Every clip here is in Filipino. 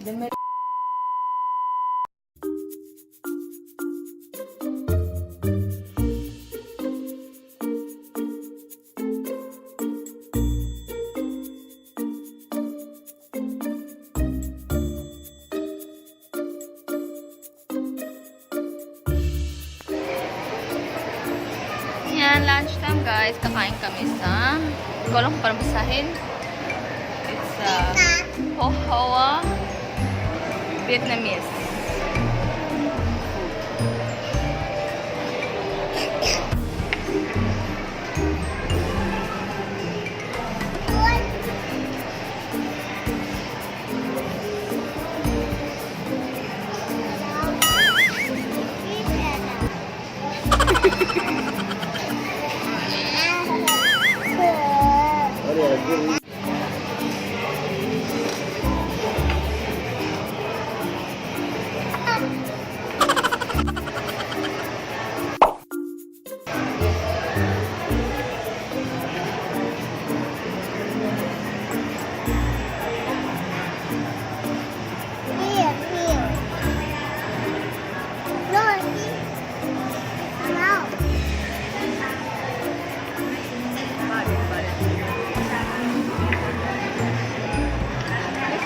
Yan, lunchtime guys. Kakain kami sa, hindi ko alam kung parang basahin. It's Ho Hoa Vietnamese.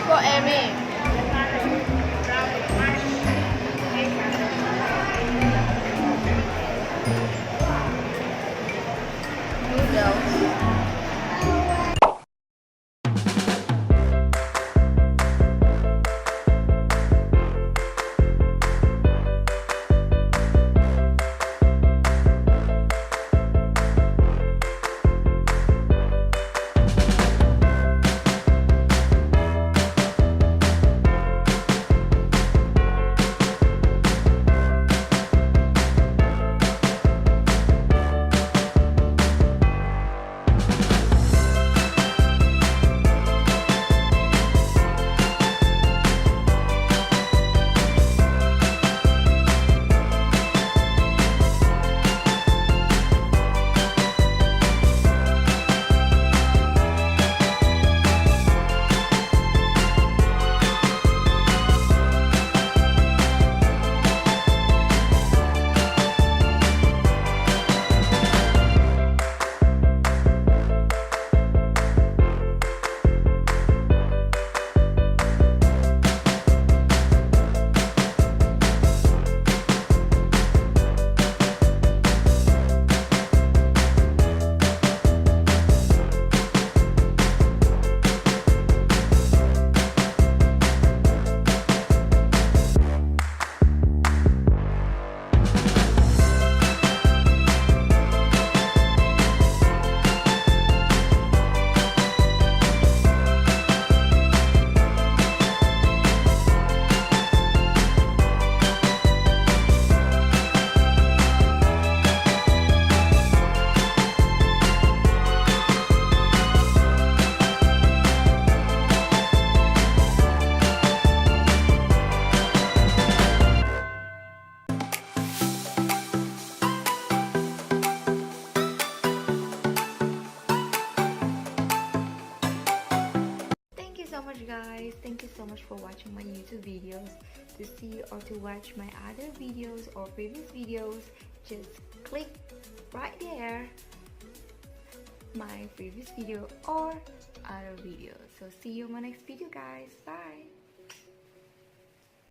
For Amy. Noodles. Guys, thank you so much for watching my YouTube videos. To see or to watch my other videos or previous videos, just click right there my previous video or other videos. So see you in my next video guys. Bye.